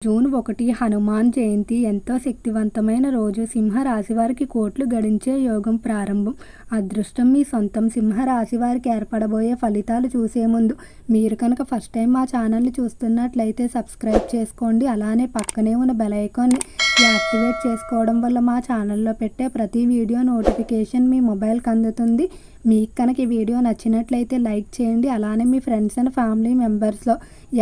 June 1 Hanuman Jayanti ఎంతో శక్తివంతమైన రోజు. సింహరాశి వారికి కోట్లు గడించే యోగం ప్రారంభం. అదృష్టం మీ సొంతం. సింహరాశి వారికి ఏర్పడబోయే ఫలితాలు చూసే ముందు మీరు కనుక ఫస్ట్ టైం మా ఛానల్ని చూస్తున్నట్లయితే సబ్స్క్రైబ్ చేసుకోండి. అలానే పక్కనే ఉన్న బెల్ ఐకాన్ని యాక్టివేట్ చేసుకోవడం వల్ల మా ఛానల్లో పెట్టే ప్రతి వీడియో నోటిఫికేషన్ మీ మొబైల్కి అందుతుంది. మీకు కనుక ఈ వీడియో నచ్చినట్లయితే లైక్ చేయండి. అలానే మీ ఫ్రెండ్స్ అండ్ ఫ్యామిలీ మెంబర్స్లో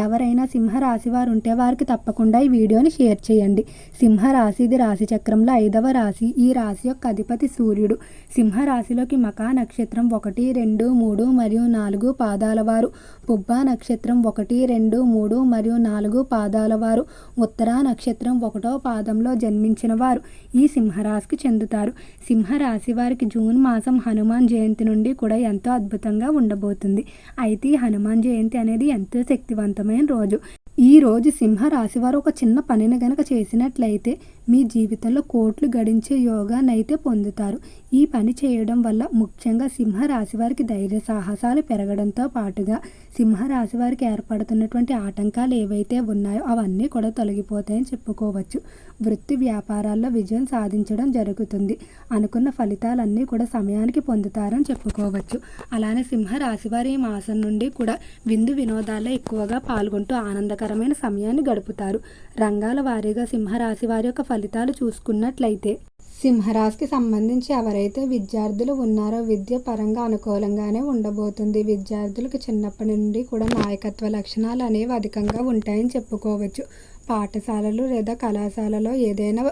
ఎవరైనా సింహరాశి వారు ఉంటే వారికి తప్పకుండా ఈ వీడియోని షేర్ చేయండి. సింహరాశి ఇది రాశి చక్రంలో 5వ రాశి. ఈ రాశి యొక్క అధిపతి సూర్యుడు. సింహరాశిలోకి మకా నక్షత్రం 1, 2, 3 మరియు 4 పాదాల వారు, పుబ్బా నక్షత్రం 1, 2, 3 మరియు 4 పాదాల వారు, ఉత్తరా నక్షత్రం 1వ పాదంలో జన్మించిన వారు ఈ సింహరాశికి చెందుతారు. సింహరాశి వారికి జూన్ మాసం హనుమాన్ జయంతి నుండి కూడా ఎంతో అద్భుతంగా ఉండబోతుంది. అయితే ఈ హనుమాన్ జయంతి అనేది ఎంతో శక్తివంతమైన రోజు. ఈ రోజు సింహరాశి వారు ఒక చిన్న పనిని గనక చేసినట్లయితే మీ జీవితంలో కోట్లు గడించే యోగాన్ని అయితే పొందుతారు. ఈ పని చేయడం వల్ల ముఖ్యంగా సింహరాశి వారికి ధైర్య సాహసాలు పెరగడంతో పాటుగా సింహరాశి వారికి ఏర్పడుతున్నటువంటి ఆటంకాలు ఏవైతే ఉన్నాయో అవన్నీ కూడా తొలగిపోతాయని చెప్పుకోవచ్చు. వృత్తి వ్యాపారాల్లో విజయం సాధించడం జరుగుతుంది. అనుకున్న ఫలితాలన్నీ కూడా సమయానికి పొందుతారని చెప్పుకోవచ్చు. అలానే సింహరాశి వారి ఈ మాసం నుండి కూడా విందు వినోదాల్లో ఎక్కువగా పాల్గొంటూ ఆనందకరమైన సమయాన్ని గడుపుతారు. రంగాల వారీగా సింహరాశి వారి యొక్క ఫలితాలు చూసుకున్నట్లయితే సింహరాశికి సంబంధించి ఎవరైతే విద్యార్థులు ఉన్నారో విద్య పరంగా అనుకూలంగానే ఉండబోతుంది. విద్యార్థులకు చిన్నప్పటి నుండి కూడా నాయకత్వ లక్షణాలు అనేవి అధికంగా ఉంటాయని చెప్పుకోవచ్చు. పాఠశాలలు లేదా కళాశాలలో ఏదైనా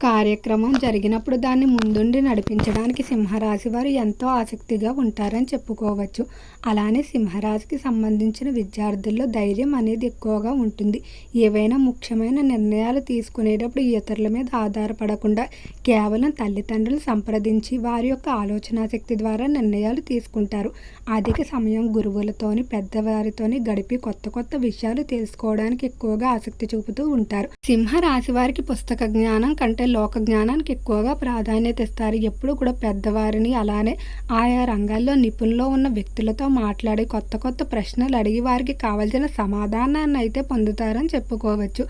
కార్యక్రమం జరిగినప్పుడు దాన్ని ముందుండి నడిపించడానికి సింహరాశి వారు ఎంతో ఆసక్తిగా ఉంటారని చెప్పుకోవచ్చు. అలానే సింహరాశికి సంబంధించిన విద్యార్థుల్లో ధైర్యం అనేది ఎక్కువగా ఉంటుంది. ఏవైనా ముఖ్యమైన నిర్ణయాలు తీసుకునేటప్పుడు ఇతరుల మీద ఆధారపడకుండా కేవలం తల్లిదండ్రులు సంప్రదించి వారి యొక్క ఆలోచన శక్తి ద్వారా నిర్ణయాలు తీసుకుంటారు. అధిక సమయం గురువులతోని పెద్దవారితోని గడిపి కొత్త విషయాలు తెలుసుకోవడానికి ఎక్కువగా ఆసక్తి చూపుతూ ఉంటారు. సింహరాశి వారికి పుస్తక జ్ఞానం కంటే లోక జ్ఞానానికి ఎక్కువగా ప్రాధాన్యత ఇస్తారు. ఎప్పుడు కూడా పెద్దవారిని అలానే ఆయా రంగాల్లో నిపుణులు ఉన్న వ్యక్తులతో మాట్లాడి కొత్త ప్రశ్నలు అడిగి వారికి కావాల్సిన సమాధానాన్ని అయితే పొందుతారని చెప్పుకోవచ్చు.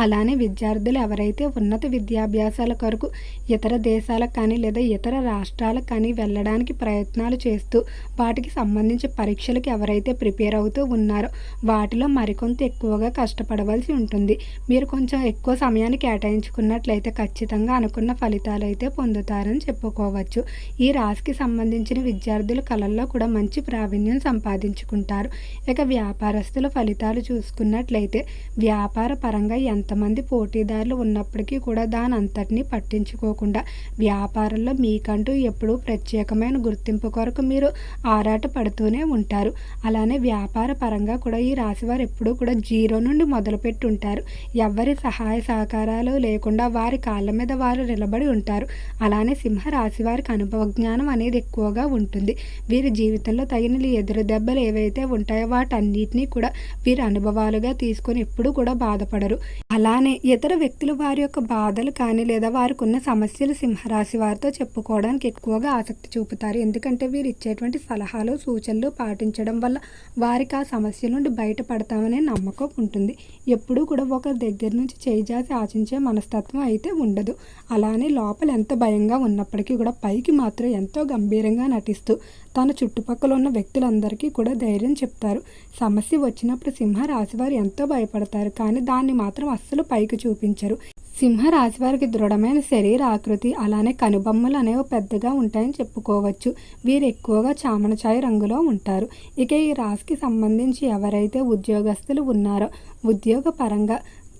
అలానే విద్యార్థులు ఎవరైతే ఉన్నత విద్యాభ్యాసాల కొరకు ఇతర దేశాలకు కానీ లేదా ఇతర రాష్ట్రాలకు కానీ వెళ్ళడానికి ప్రయత్నాలు చేస్తూ వాటికి సంబంధించి పరీక్షలకు ఎవరైతే ప్రిపేర్ అవుతూ ఉన్నారో వాటిలో మరికొంత ఎక్కువగా కష్టపడవలసి ఉంటుంది. మీరు కొంచెం ఎక్కువ సమయాన్ని కేటాయించుకున్నట్లయితే ఖచ్చితంగా అనుకున్న ఫలితాలు అయితే పొందుతారని చెప్పుకోవచ్చు. ఈ రాశికి సంబంధించిన విద్యార్థుల కళల్లో కూడా మంచి ప్రావీణ్యం సంపాదించుకుంటారు. ఇక వ్యాపారస్తుల ఫలితాలు చూసుకున్నట్లయితే వ్యాపార పరంగా ఎంతమంది పోటీదారులు ఉన్నప్పటికీ కూడా దాని అంతటినీ పట్టించుకోకుండా వ్యాపారంలో మీకంటూ ఎప్పుడూ ప్రత్యేకమైన గుర్తింపు కొరకు మీరు ఆరాట పడుతూనే ఉంటారు. అలానే వ్యాపార పరంగా కూడా ఈ రాశివారు ఎప్పుడూ కూడా జీరో నుండి మొదలుపెట్టి ఉంటారు. ఎవరి సహాయ సహకారాలు లేకుండా వారి కాళ్ళ మీద వారు నిలబడి ఉంటారు. అలానే సింహరాశి వారికి అనుభవ జ్ఞానం అనేది ఎక్కువగా ఉంటుంది. వీరి జీవితంలో తగిన ఎదురు దెబ్బలు ఏవైతే ఉంటాయో వాటన్నిటినీ కూడా వీరి అనుభవాలుగా తీసుకొని ఎప్పుడూ కూడా బాధపడరు. అలానే ఇతర వ్యక్తులు వారి యొక్క బాధలు కానీ లేదా వారికి ఉన్న సమస్యలు సింహరాశి వారితో చెప్పుకోవడానికి ఎక్కువగా ఆసక్తి చూపుతారు. ఎందుకంటే వీరు ఇచ్చేటువంటి సలహాలు సూచనలు పాటించడం వల్ల వారికి ఆ సమస్యల నుండి బయటపడతామనే నమ్మకం ఉంటుంది. ఎప్పుడూ కూడా ఒకరి దగ్గర నుంచి చేయిజాసి ఆశించే మనస్తత్వం అయితే ఉండదు. అలానే లోపల ఎంత భయంగా ఉన్నప్పటికీ కూడా పైకి మాత్రం ఎంతో గంభీరంగా నటిస్తూ తన చుట్టుపక్కల ఉన్న వ్యక్తులందరికీ కూడా ధైర్యం చెప్తారు. సమస్య వచ్చినప్పుడు సింహరాశి వారు ఎంతో భయపడతారు, కానీ దాన్ని మాత్రం అస్సలు పైకి చూపించరు. సింహరాశి వారికి దృఢమైన శరీర ఆకృతి అలానే కనుబొమ్మలు అనేవి పెద్దగా ఉంటాయని చెప్పుకోవచ్చు. వీరు ఎక్కువగా చామనఛాయ రంగులో ఉంటారు. ఇక ఈ రాశికి సంబంధించి ఎవరైతే ఉద్యోగస్తులు ఉన్నారో ఉద్యోగ పరంగా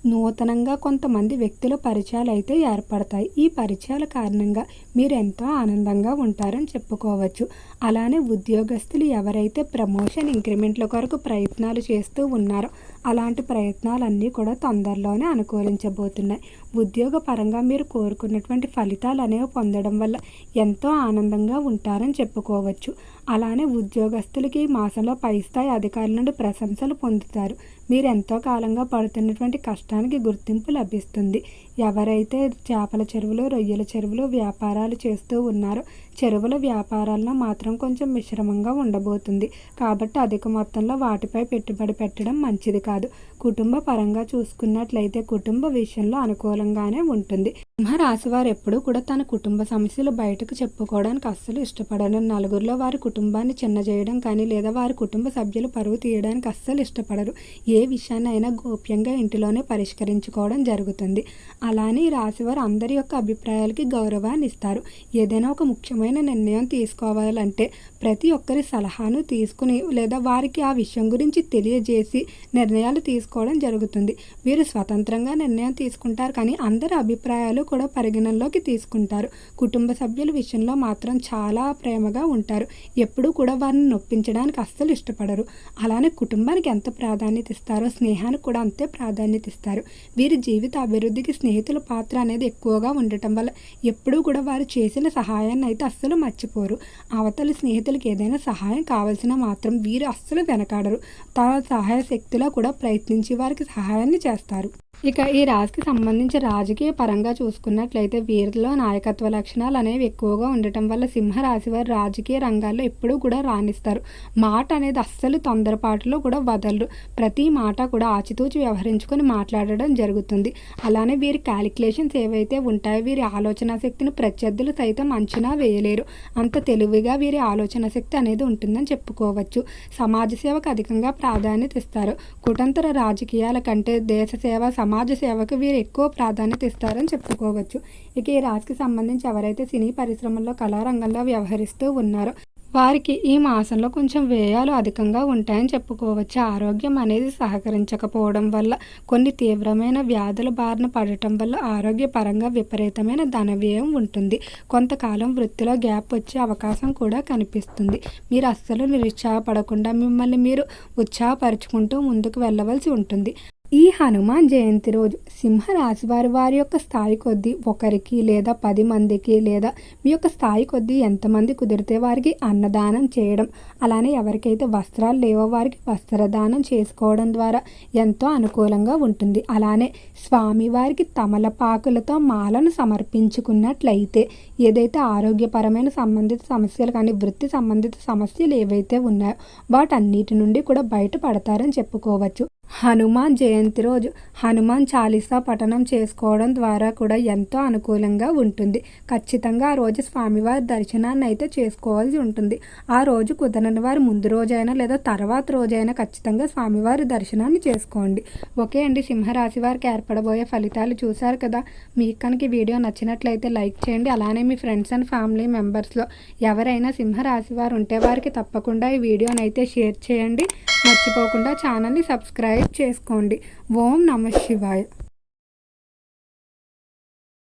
నూతనంగా కొంతమంది వ్యక్తుల పరిచయాలు అయితే ఏర్పడతాయి. ఈ పరిచయాల కారణంగా మీరు ఎంతో ఆనందంగా ఉంటారని చెప్పుకోవచ్చు. అలానే ఉద్యోగస్తులు ఎవరైతే ప్రమోషన్ ఇంక్రిమెంట్ల కొరకు ప్రయత్నాలు చేస్తూ ఉన్నారో అలాంటి ప్రయత్నాలన్నీ కూడా తొందరలోనే అనుకూలించబోతున్నాయి. ఉద్యోగ పరంగా మీరు కోరుకున్నటువంటి ఫలితాలు అనేవి పొందడం వల్ల ఎంతో ఆనందంగా ఉంటారని చెప్పుకోవచ్చు. అలానే ఉద్యోగస్తులకి ఈ మాసంలో పై స్థాయి అధికారుల నుండి ప్రశంసలు పొందుతారు. మీరు ఎంతో కాలంగా పడుతున్నటువంటి కష్టానికి గుర్తింపు లభిస్తుంది. ఎవరైతే చేపల చెరువులు రొయ్యల చెరువులు వ్యాపారాలు చేస్తూ ఉన్నారో చెరువుల వ్యాపారాల్లో మాత్రం కొంచెం మిశ్రమంగా ఉండబోతుంది. కాబట్టి అధిక మొత్తంలో వాటిపై పెట్టుబడి పెట్టడం మంచిది కాదు. కుటుంబ పరంగా చూసుకున్నట్లయితే కుటుంబ విషయంలో అనుకూలంగానే ఉంటుంది. సింహరాశి వారు ఎప్పుడూ కూడా తన కుటుంబ సమస్యలు బయటకు చెప్పుకోవడానికి అస్సలు ఇష్టపడరు. నలుగురిలో వారి కుటుంబాన్ని చిన్న చేయడం కానీ లేదా వారి కుటుంబ సభ్యులు పరువు తీయడానికి అస్సలు ఇష్టపడరు. ఏ విషయాన్ని అయినా గోప్యంగా ఇంటిలోనే పరిష్కరించుకోవడం జరుగుతుంది. అలానే ఈ రాశివారు అందరి యొక్క అభిప్రాయాలకి గౌరవాన్ని ఇస్తారు. ఏదైనా ఒక ముఖ్యమైన నిర్ణయం తీసుకోవాలంటే ప్రతి ఒక్కరి సలహాను తీసుకుని లేదా వారికి ఆ విషయం గురించి తెలియజేసి నిర్ణయాలు తీసుకోవడం జరుగుతుంది. వీరు స్వతంత్రంగా నిర్ణయం తీసుకుంటారు కానీ అందరి అభిప్రాయాలు కూడా పరిగణనలోకి తీసుకుంటారు. కుటుంబ సభ్యుల విషయంలో మాత్రం చాలా ప్రేమగా ఉంటారు. ఎప్పుడూ కూడా వారిని నొప్పించడానికి అస్సలు ఇష్టపడరు. అలానే కుటుంబానికి ఎంత ప్రాధాన్యత ఇస్తారో స్నేహానికి కూడా అంతే ప్రాధాన్యత ఇస్తారు. వీరి జీవిత అభివృద్ధికి స్నేహితుల పాత్ర అనేది ఎక్కువగా ఉండటం వల్ల ఎప్పుడూ కూడా వారు చేసిన సహాయాన్ని అయితే అస్సలు మర్చిపోరు. అవతలి స్నేహితులకి ఏదైనా సహాయం కావాల్సిన మాత్రం వీరు అస్సలు వెనకాడరు. తమ సహాయ శక్తిలో కూడా ప్రయత్నించి వారికి సహాయాన్ని చేస్తారు. ఇక ఈ రాశికి సంబంధించి రాజకీయ పరంగా చూసుకున్నట్లయితే వీరిలో నాయకత్వ లక్షణాలు అనేవి ఎక్కువగా ఉండటం వల్ల సింహరాశి వారు రాజకీయ రంగాల్లో ఎప్పుడూ కూడా రాణిస్తారు. మాట అనేది అస్సలు తొందరపాటులో కూడా వదలరు. ప్రతి మాట కూడా ఆచితూచి వ్యవహరించుకొని మాట్లాడడం జరుగుతుంది. అలానే వీరి క్యాలిక్యులేషన్స్ ఏవైతే ఉంటాయో వీరి ఆలోచన శక్తిని ప్రత్యర్థులు సైతం అంచనా వేయలేరు. అంత తెలివిగా వీరి ఆలోచన శక్తి అనేది ఉంటుందని చెప్పుకోవచ్చు. సమాజ సేవకు అధికంగా ప్రాధాన్యత ఇస్తారు. కుటుంబ రాజకీయాల కంటే దేశ సేవ సమాజ సేవకు వీరు ఎక్కువ ప్రాధాన్యత ఇస్తారని చెప్పుకోవచ్చు. ఇక ఈ రాశికి సంబంధించి ఎవరైతే సినీ పరిశ్రమల్లో కళారంగంలో వ్యవహరిస్తూ ఉన్నారో వారికి ఈ మాసంలో కొంచెం వ్యయాలు అధికంగా ఉంటాయని చెప్పుకోవచ్చు. ఆరోగ్యం అనేది సహకరించకపోవడం వల్ల కొన్ని తీవ్రమైన వ్యాధుల బారిన పడటం వల్ల ఆరోగ్యపరంగా విపరీతమైన ధన వ్యయం ఉంటుంది. కొంతకాలం వృత్తిలో గ్యాప్ వచ్చే అవకాశం కూడా కనిపిస్తుంది. మీరు అస్సలు నిరుత్సాహపడకుండా మిమ్మల్ని మీరు ఉత్సాహపరుచుకుంటూ ముందుకు వెళ్ళవలసి ఉంటుంది. ఈ హనుమాన్ జయంతి రోజు సింహరాశి వారి యొక్క స్థాయి కొద్దీ ఒకరికి లేదా 10 మందికి లేదా మీ యొక్క స్థాయి కొద్దీ ఎంతమంది కుదిరితే వారికి అన్నదానం చేయడం, అలానే ఎవరికైతే వస్త్రాలు లేవో వారికి వస్త్రదానం చేసుకోవడం ద్వారా ఎంతో అనుకూలంగా ఉంటుంది. అలానే స్వామివారికి తమలపాకులతో మాలను సమర్పించుకున్నట్లయితే ఏదైతే ఆరోగ్యపరమైన సంబంధిత సమస్యలు కానీ వృత్తి సంబంధిత సమస్యలు ఏవైతే ఉన్నాయో వాటన్నిటి నుండి కూడా బయటపడతారని చెప్పుకోవచ్చు. హనుమాన్ జయంతి రోజు హనుమాన్ చాలీసా పఠనం చేసుకోవడం ద్వారా కూడా ఎంతో అనుకూలంగా ఉంటుంది. ఖచ్చితంగా ఆ రోజు స్వామివారి దర్శనాన్ని అయితే చేసుకోవాల్సి ఉంటుంది. ఆ రోజు కుదరని వారు ముందు రోజైనా లేదా తర్వాత రోజైనా ఖచ్చితంగా స్వామివారి దర్శనాన్ని చేసుకోండి. ఓకే అండి, సింహరాశి వారికి ఏర్పడబోయే ఫలితాలు చూశారు కదా. మీకు కనుక ఈ వీడియో నచ్చినట్లయితే లైక్ చేయండి. అలానే మీ ఫ్రెండ్స్ అండ్ ఫ్యామిలీ మెంబర్స్లో ఎవరైనా సింహరాశి వారు ఉంటే వారికి తప్పకుండా ఈ వీడియోని అయితే షేర్ చేయండి. మర్చిపోకుండా ఛానల్ని సబ్స్క్రైబ్ చేసుకోండి. ఓం నమః శివాయ.